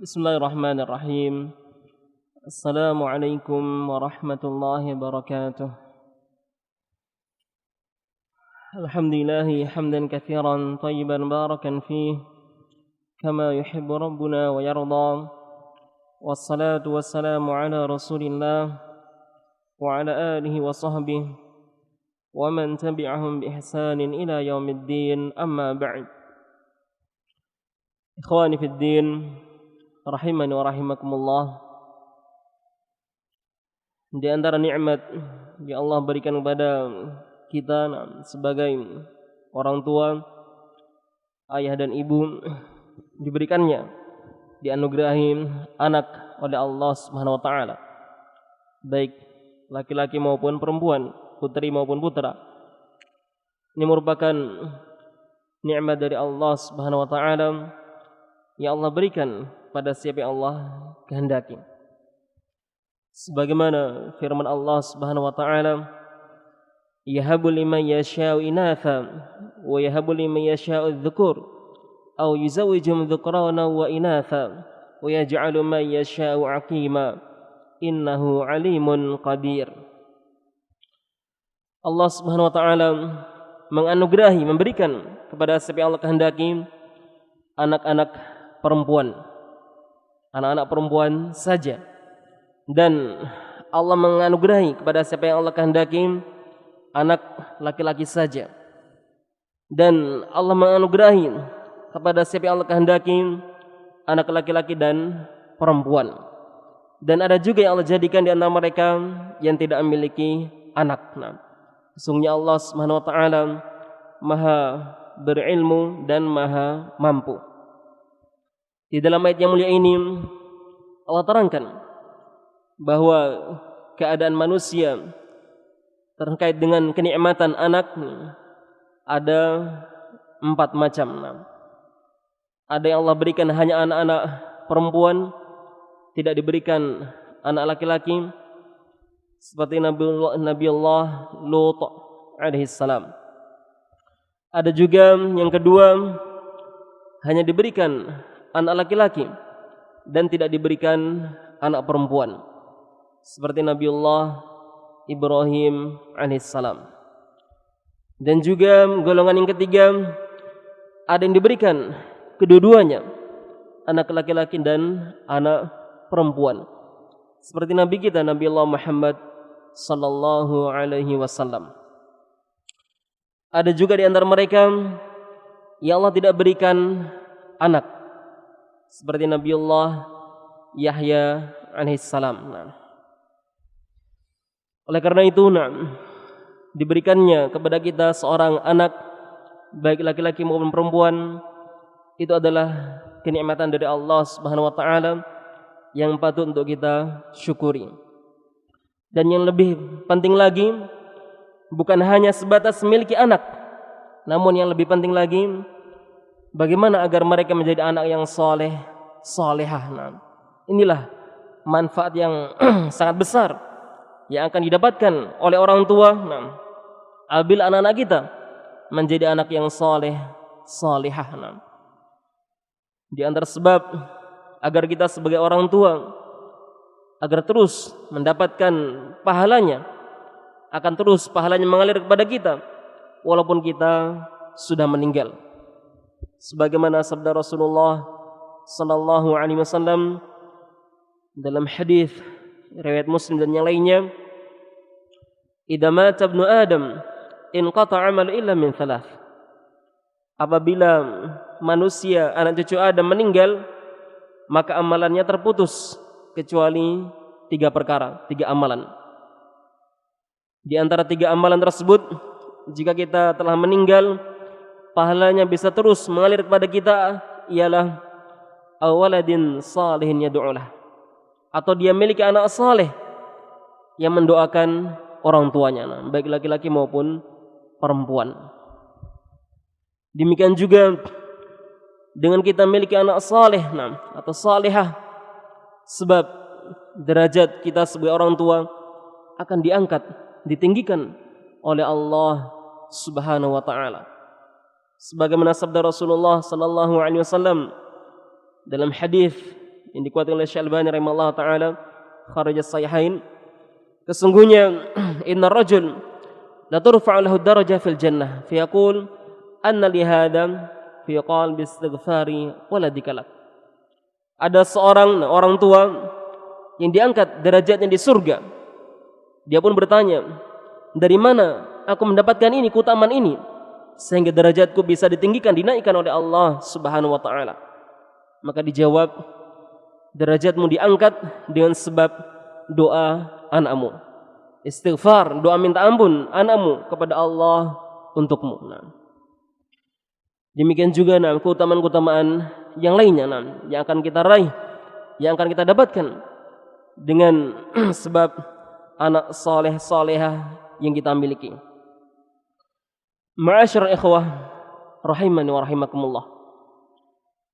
Bismillahirrahmanirrahim. Assalamualaikum warahmatullahi wabarakatuh. Alhamdulillahi hamdan katsiran tayyiban barakan fih kama yuhibbu rabbuna wa yarda. Wassalatu wassalamu ala Rasulillah wa ala alihi wa sahbihi wa man tabi'ahum bi ihsanin ila yaumiddin. Amma ba'd. Ikhwani fid din, rahimani wa rahimakumullah. Di antara nikmat yang Allah berikan kepada kita sebagai orang tua, ayah dan ibu, diberikannya, dianugerahi anak oleh Allah Subhanahu wa taala, baik laki-laki maupun perempuan, putri maupun putra. Ini merupakan nikmat dari Allah Subhanahu wa taala yang Allah berikan pada siapa yang Allah kehendaki. Sebagaimana firman Allah Subhanahu wa taala, yahabu liman yasha'u inatha wa yahabu liman yasha'u adh-dhukur aw yuzawwijuhum dhukrana wa inatha wa yaj'alu man yasha'u 'aqima innahu 'alimun qadir. Allah Subhanahu wa taala menganugerahi, memberikan kepada siapa yang Allah kehendaki anak-anak perempuan, anak-anak perempuan saja, dan Allah menganugerahi kepada siapa yang Allah kehendaki anak laki-laki saja, dan Allah menganugerahi kepada siapa yang Allah kehendaki anak laki-laki dan perempuan. Dan ada juga yang Allah jadikan di antara mereka yang tidak memiliki anak. Sesungguhnya Allah Subhanahu wa taala Maha berilmu dan Maha mampu. Di dalam ayat yang mulia ini Allah terangkan bahwa keadaan manusia terkait dengan kenikmatan anak ada 4 macam. Ada yang Allah berikan hanya anak-anak perempuan, tidak diberikan anak laki-laki, seperti Nabi Allah Lut alaihi salam. Ada juga yang kedua, hanya diberikan anak laki-laki dan tidak diberikan anak perempuan, seperti Nabiullah Ibrahim alaihissalam. Dan juga golongan yang ketiga, ada yang diberikan kedua-duanya, anak laki-laki dan anak perempuan, seperti Nabi kita Nabiullah Muhammad sallallahu alaihi wasallam. Ada juga di antara mereka yang Allah tidak berikan anak, seperti Nabiullah Yahya alaihissalam. Oleh karena itu, diberikannya kepada kita seorang anak, baik laki-laki maupun perempuan, itu adalah kenikmatan dari Allah Subhanahu wa taala yang patut untuk kita syukuri. Dan yang lebih penting lagi, bukan hanya sebatas memiliki anak, namun yang lebih penting lagi, bagaimana agar mereka menjadi anak yang soleh, solehah. Inilah manfaat yang sangat besar yang akan didapatkan oleh orang tua apabila anak-anak kita menjadi anak yang soleh, solehah. Di antara sebab agar kita sebagai orang tua agar terus mendapatkan pahalanya, akan terus pahalanya mengalir kepada kita walaupun kita sudah meninggal. Sebagaimana sabda Rasulullah sallallahu alaihi wasallam dalam hadis riwayat Muslim dan yang lainnya, "Idza mata ibnu Adam inqata'a 'amalu illa min thalath." Apabila manusia, anak cucu Adam meninggal, maka amalannya terputus kecuali 3 perkara, 3 amalan. Di antara 3 amalan tersebut, jika kita telah meninggal, pahalanya bisa terus mengalir kepada kita, ialah awaladin salihin yad'ulah, atau dia memiliki anak saleh yang mendoakan orang tuanya, baik laki-laki maupun perempuan. Demikian juga dengan kita memiliki anak saleh atau salihah, sebab derajat kita sebagai orang tua akan diangkat, ditinggikan oleh Allah Subhanahu wa taala. Sebagaimana sabda Rasulullah sallallahu alaihi wasallam dalam hadis yang dikuatkan oleh Syekh Albani rahimahullah taala kharaj as-sahihain, sesungguhnya inna rajul la turfa'u lahu darajah fil jannah fa yaqul anna li hadha fa yaqal bi istighfari waladika lak. Ada seorang orang tua yang diangkat derajatnya di surga. Dia pun bertanya, dari mana aku mendapatkan ini, keutamaan ini, sehingga derajatku bisa ditinggikan, dinaikkan oleh Allah Subhanahu wa taala. Maka dijawab, derajatmu diangkat dengan sebab doa anakmu. Istighfar, doa minta ampun anakmu kepada Allah untukmu. Demikian juga keutamaan-keutamaan yang lainnya yang akan kita raih, yang akan kita dapatkan dengan sebab anak saleh salehah yang kita miliki. Ma'asyiral ikhwah rahimani wa rahimakumullah.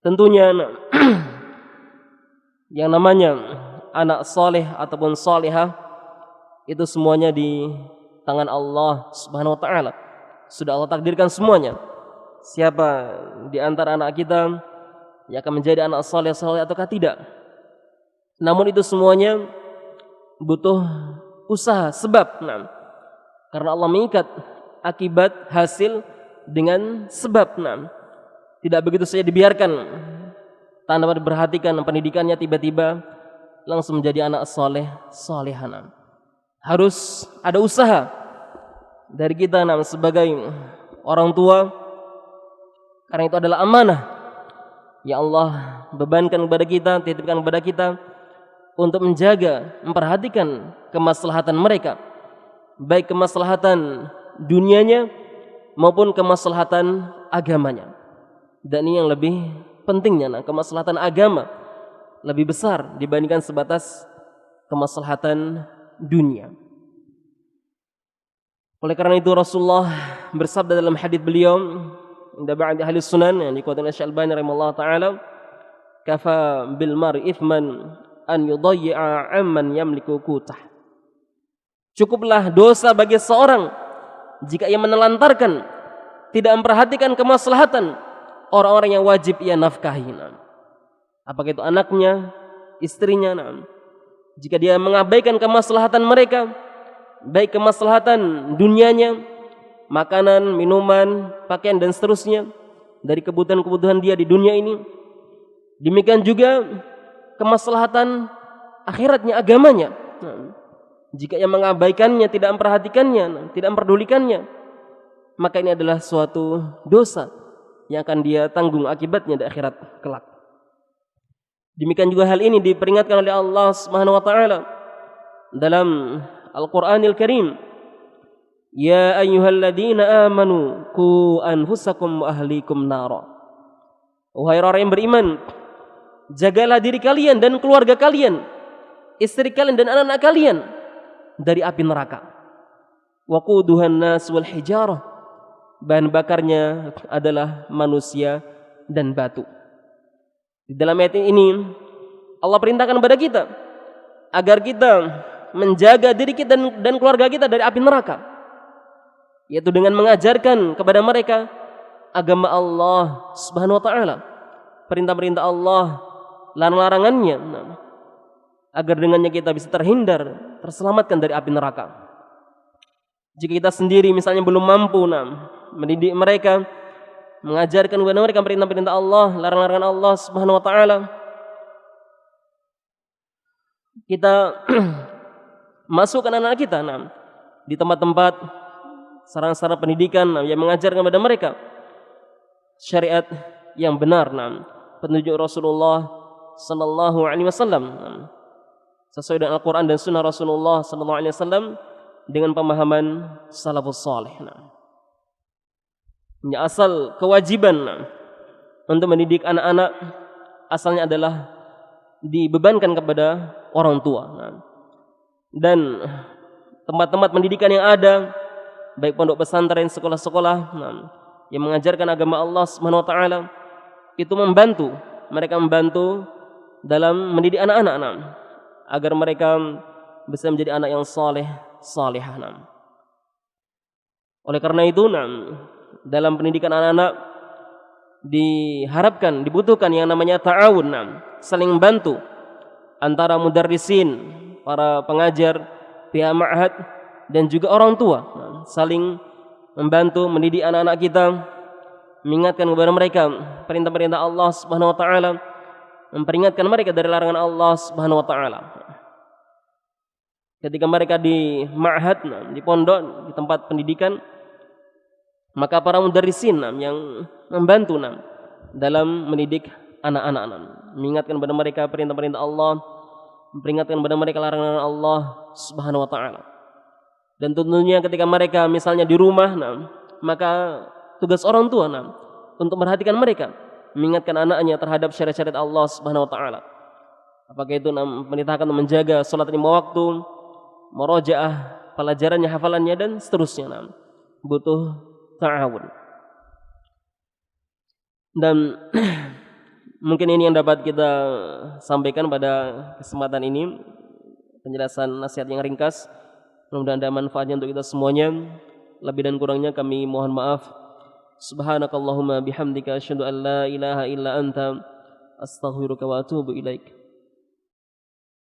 Tentunya yang namanya anak saleh ataupun salehah itu semuanya di tangan Allah Subhanahu wa taala. Sudah Allah takdirkan semuanya. Siapa di antara anak kita yang akan menjadi anak saleh ataukah tidak. Namun itu semuanya butuh usaha, sebab. Karena Allah mengikat akibat hasil dengan sebab. Tidak begitu saja dibiarkan tanpa diperhatikan pendidikannya, tiba-tiba langsung menjadi anak saleh salehah. Harus ada usaha dari kita sebagai orang tua, karena itu adalah amanah yang Allah bebankan kepada kita, titipkan kepada kita untuk menjaga, memperhatikan kemaslahatan mereka, baik kemaslahatan dunianya maupun kemaslahatan agamanya. Dan ini yang lebih pentingnya, kemaslahatan agama lebih besar dibandingkan sebatas kemaslahatan dunia. Oleh karena itu Rasulullah bersabda dalam hadis beliau, inda ba'd ahli sunan yang dikuatkan oleh Syekh Albani rahimahullah taala, kafa bil mar'i ithman an yudayyi'a amman yamliku qutah. Cukuplah dosa bagi seorang jika ia menelantarkan, tidak memperhatikan kemaslahatan orang-orang yang wajib ia nafkahi. Apakah itu anaknya, istrinya. Jika dia mengabaikan kemaslahatan mereka, baik kemaslahatan dunianya, makanan, minuman, pakaian dan seterusnya, dari kebutuhan-kebutuhan dia di dunia ini, demikian juga kemaslahatan akhiratnya, agamanya. Jika ia mengabaikannya, tidak memperhatikannya, tidak memperdulikannya, maka ini adalah suatu dosa yang akan dia tanggung akibatnya di akhirat kelak. Demikian juga hal ini diperingatkan oleh Allah Subhanahu wa taala dalam Al-Qur'anil Karim. Ya ayyuhalladzina amanu qu anfusakum wa ahlikum nara. Wahai orang yang beriman, jagalah diri kalian dan keluarga kalian, istri kalian dan anak-anak kalian dari api neraka. Waquduhan nas wal hijarah. Bahan bakarnya adalah manusia dan batu. Di dalam ayat ini Allah perintahkan kepada kita agar kita menjaga diri kita dan keluarga kita dari api neraka, yaitu dengan mengajarkan kepada mereka agama Allah Subhanahu wa taala, perintah-perintah Allah, larang-larangannya, agar dengannya kita bisa terhindar, terselamatkan dari api neraka. Jika kita sendiri misalnya belum mampu mendidik mereka, mengajarkan kepada mereka perintah-perintah Allah, larang-larangan Allah Subhanahu wa taala, kita masukkan anak-anak kita di tempat-tempat sarana-sarana pendidikan yang mengajarkan kepada mereka syariat yang benar, petunjuk Rasulullah sallallahu alaihi wasallam, sesuai dengan Al-Qur'an dan sunnah Rasulullah sallallahu alaihi wasallam dengan pemahaman salafus salih. Asal kewajiban untuk mendidik anak-anak asalnya adalah dibebankan kepada orang tua. Dan tempat-tempat pendidikan yang ada, baik pondok pesantren, sekolah-sekolah yang mengajarkan agama Allah Subhanahu wa taala, itu mereka membantu dalam mendidik anak-anak agar mereka bisa menjadi anak yang saleh, salihah. Oleh karena itu dalam pendidikan anak-anak diharapkan, dibutuhkan yang namanya ta'awun, saling membantu antara mudarrisin, para pengajar, pihak ma'had dan juga orang tua, saling membantu mendidik anak-anak kita, mengingatkan kepada mereka perintah-perintah Allah Subhanahu wa taala, memperingatkan mereka dari larangan Allah Subhanahu wa taala. Ketika mereka di ma'had, di pondok, di tempat pendidikan, maka para mudarrisin yang membantu dalam mendidik anak-anak, mengingatkan kepada mereka perintah-perintah Allah, memperingatkan kepada mereka larangan Allah Subhanahu wa taala. Dan tentunya ketika mereka misalnya di rumah, maka tugas orang tua untuk memperhatikan mereka, mengingatkan anaknya terhadap syariat-syariat Allah Subhanahu wa taala. Apakah itu memerintahkan menjaga salat 5 waktu, murajaah pelajarannya, hafalannya dan seterusnya. Butuh ta'awun. Dan mungkin ini yang dapat kita sampaikan pada kesempatan ini, penjelasan nasihat yang ringkas. Mudah-mudahan ada manfaatnya untuk kita semuanya. Lebih dan kurangnya kami mohon maaf. Subhanakallahumma bihamdika asyhadu an la ilaha illa anta astaghfiruka wa atubu ilaik.